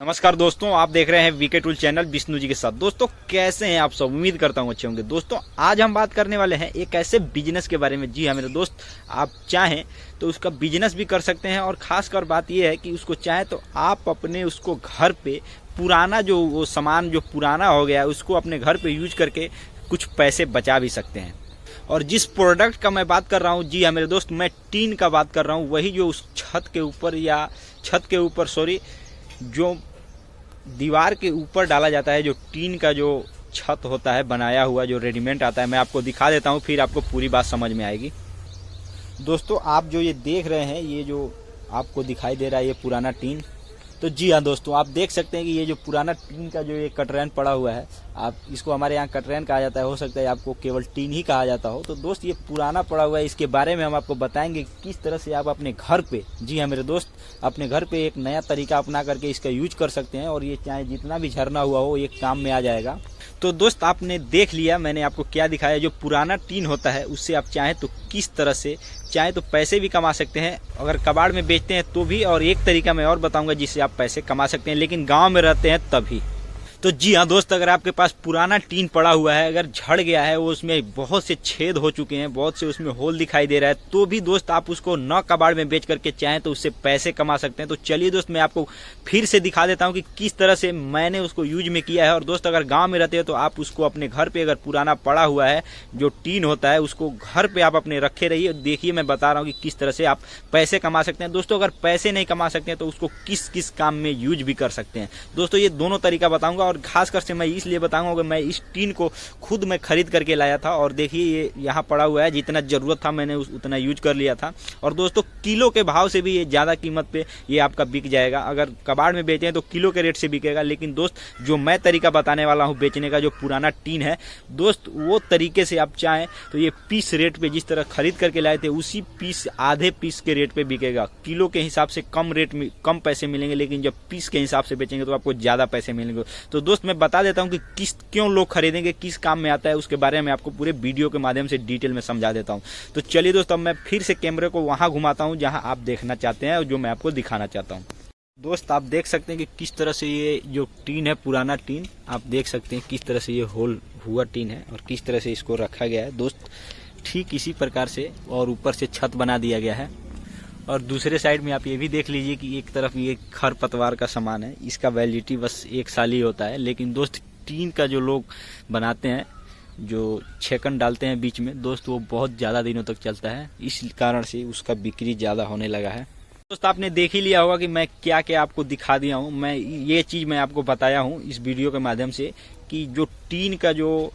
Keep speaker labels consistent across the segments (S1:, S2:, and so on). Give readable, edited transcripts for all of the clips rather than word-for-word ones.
S1: नमस्कार दोस्तों, आप देख रहे हैं VK tool channel Vishnu ji के साथ। दोस्तों कैसे हैं आप सब? उम्मीद करता हूं अच्छे होंगे। दोस्तों आज हम बात करने वाले हैं एक ऐसे बिजनेस के बारे में। जी हाँ मेरे दोस्त, आप चाहें तो उसका बिजनेस भी कर सकते हैं और खासकर बात यह है कि उसको चाहें तो आप अपने उसको घर पे पुराना जो वो सामान जो पुराना हो गया है उसको अपने घर पे यूज करके कुछ पैसे बचा भी सकते हैं। और जिस प्रोडक्ट का मैं बात कर रहा हूँ, जी हाँ मेरे दोस्त, मैं टीन का बात कर रहा हूँ। वही जो उस छत के ऊपर जो दीवार के ऊपर डाला जाता है, जो टीन का जो छत होता है बनाया हुआ, जो रेडीमेड आता है। मैं आपको दिखा देता हूँ, फिर आपको पूरी बात समझ में आएगी। दोस्तों आप जो ये देख रहे हैं, ये जो आपको दिखाई दे रहा है ये पुराना टीन। तो जी हाँ दोस्तों, आप देख सकते हैं कि ये जो पुराना टीन का जो ये कटरैन पड़ा हुआ है, आप इसको हमारे यहाँ कटरैन कहा जाता है, हो सकता है आपको केवल टीन ही कहा जाता हो। तो दोस्त ये पुराना पड़ा हुआ है, इसके बारे में हम आपको बताएंगे किस तरह से आप अपने घर पे, जी हाँ मेरे दोस्त, अपने घर पे एक नया तरीका अपना करके इसका यूज कर सकते हैं और ये चाहे जितना भी झरना हुआ हो ये काम में आ जाएगा। तो दोस्त आपने देख लिया मैंने आपको क्या दिखाया। जो पुराना टीन होता है उससे आप चाहें तो किस तरह से चाहे तो पैसे भी कमा सकते हैं, अगर कबाड़ में बेचते हैं तो भी, और एक तरीका मैं और बताऊंगा जिससे आप पैसे कमा सकते हैं, लेकिन गांव में रहते हैं तभी। तो जी हाँ दोस्त, अगर आपके पास पुराना टीन पड़ा हुआ है, अगर झड़ गया है, वो उसमें बहुत से छेद हो चुके हैं, बहुत से उसमें होल दिखाई दे रहा है, तो भी दोस्त आप उसको न कबाड़ में बेच करके चाहें तो उससे पैसे कमा सकते हैं। तो चलिए दोस्त, मैं आपको फिर से दिखा देता हूँ कि किस तरह से मैंने उसको यूज में किया है। और दोस्त अगर गाँव में रहते हैं तो आप उसको अपने घर पर, अगर पुराना पड़ा हुआ है जो टीन होता है, उसको घर पर आप अपने रखे रहिए। देखिए मैं बता रहा हूँ कि किस तरह से आप पैसे कमा सकते हैं। दोस्तों अगर पैसे नहीं कमा सकते हैं तो उसको किस किस काम में यूज भी कर सकते हैं। दोस्तों ये दोनों तरीका बताऊंगा, और खासकर से मैं इसलिए बताऊंगा कि मैं इस टीन को खुद मैं खरीद करके लाया था और देखिए ये यहाँ पड़ा हुआ है। जितना जरूरत था मैंने उतना यूज कर लिया था। और दोस्तों किलो के भाव से भी ये ज़्यादा कीमत पे ये आपका बिक जाएगा। अगर कबाड़ में बेचें तो किलो के रेट से बिकेगा, लेकिन दोस्त जो मैं तरीका बताने वाला हूँ बेचने का, जो पुराना टीन है दोस्त, वो तरीके से आप चाहें तो ये पीस रेट पे जिस तरह खरीद करके लाए थे उसी पीस, आधे पीस के रेट पे बिकेगा। किलो के हिसाब से कम रेट में कम पैसे मिलेंगे, लेकिन जब पीस के हिसाब से बेचेंगे तो आपको ज़्यादा पैसे मिलेंगे। तो दोस्त मैं बता देता हूं कि क्यों लोग खरीदेंगे, किस काम में आता है, उसके बारे में आपको पूरे वीडियो के माध्यम से डिटेल में समझा देता हूं। तो चलिए दोस्तों, अब मैं फिर से कैमरे को वहां घुमाता हूं जहां आप देखना चाहते हैं और जो मैं आपको दिखाना चाहता हूं। दोस्त आप देख सकते हैं कि किस तरह से ये जो टीन है, पुराना टीन, आप देख सकते हैं किस तरह से ये होल हुआ टीन है और किस तरह से इसको रखा गया है। दोस्त ठीक इसी प्रकार से, और ऊपर से छत बना दिया गया है। और दूसरे साइड में आप ये भी देख लीजिए कि एक तरफ ये खरपतवार का सामान है, इसका वैलिडिटी बस 1 साल ही होता है। लेकिन दोस्त टीन का जो लोग बनाते हैं, जो छेकन डालते हैं बीच में, दोस्त वो बहुत ज़्यादा दिनों तक चलता है, इस कारण से उसका बिक्री ज़्यादा होने लगा है। दोस्त आपने देख ही लिया होगा कि मैं क्या क्या आपको दिखा दिया हूँ। मैं ये चीज़ मैं आपको बताया हूँ इस वीडियो के माध्यम से कि जो टीन का जो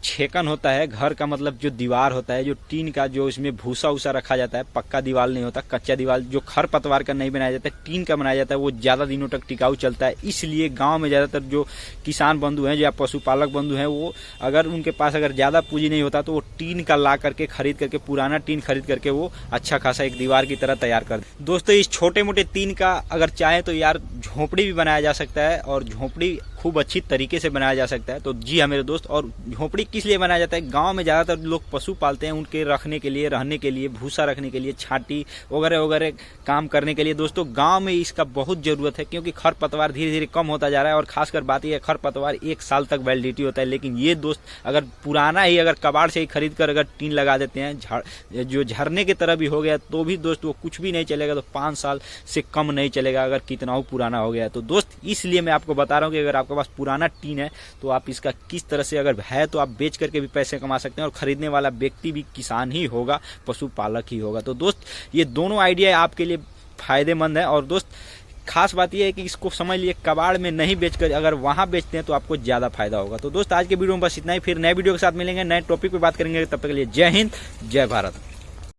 S1: छेकन होता है, घर का मतलब जो दीवार होता है, जो टीन का, जो इसमें भूसा उसा रखा जाता है, पक्का दीवार नहीं होता, कच्चा दीवार जो खरपतवार का नहीं बनाया जाता है, टीन का बनाया जाता है, वो ज़्यादा दिनों तक टिकाऊ चलता है। इसलिए गांव में ज़्यादातर जो किसान बंधु हैं या पशुपालक बंधु हैं, वो अगर उनके पास अगर ज़्यादा पूंजी नहीं होता तो वो टीन का ला करके खरीद करके, पुराना टीन खरीद करके वो अच्छा खासा एक दीवार की तरह तैयार कर दे। दोस्तों इस छोटे मोटे टीन का अगर चाहें तो यार झोपड़ी भी बनाया जा सकता है, और झोपड़ी खूब अच्छी तरीके से बनाया जा सकता है। तो जी हाँ मेरे दोस्त, और झोपड़ी किस लिए बनाया जाता है? गांव में ज़्यादातर लोग पशु पालते हैं, उनके रखने के लिए, रहने के लिए, भूसा रखने के लिए, छाटी वगैरह वगैरह काम करने के लिए। दोस्तों गांव में इसका बहुत ज़रूरत है, क्योंकि खरपतवार धीरे धीरे कम होता जा रहा है। और खासकर बात यह है, खरपतवार 1 साल तक वैलिडिटी होता है, लेकिन ये दोस्त अगर पुराना ही, अगर कबाड़ से ही खरीद कर अगर टीन लगा देते हैं, जो झरने की तरह भी हो गया तो भी दोस्त वो कुछ भी नहीं चलेगा। तो 5 साल से कम नहीं चलेगा अगर कितना हो पुराना हो गया। तो दोस्त इसलिए मैं आपको बता रहा हूँ कि अगर आपके पास पुराना टीन है तो आप इसका किस तरह से, अगर है तो आप बेच करके भी पैसे कमा सकते हैं, और खरीदने वाला व्यक्ति भी किसान ही होगा, पशुपालक ही होगा। तो दोस्त ये दोनों आइडिया आपके लिए फायदेमंद है। और दोस्त खास बात यह है कि इसको समझ लिए, कबाड़ में नहीं बेचकर अगर वहां बेचते हैं तो आपको ज्यादा फायदा होगा। तो दोस्त आज के वीडियो में बस इतना ही, फिर नए वीडियो के साथ मिलेंगे, नए टॉपिक पे बात करेंगे। तब तक के लिए जय हिंद, जय भारत।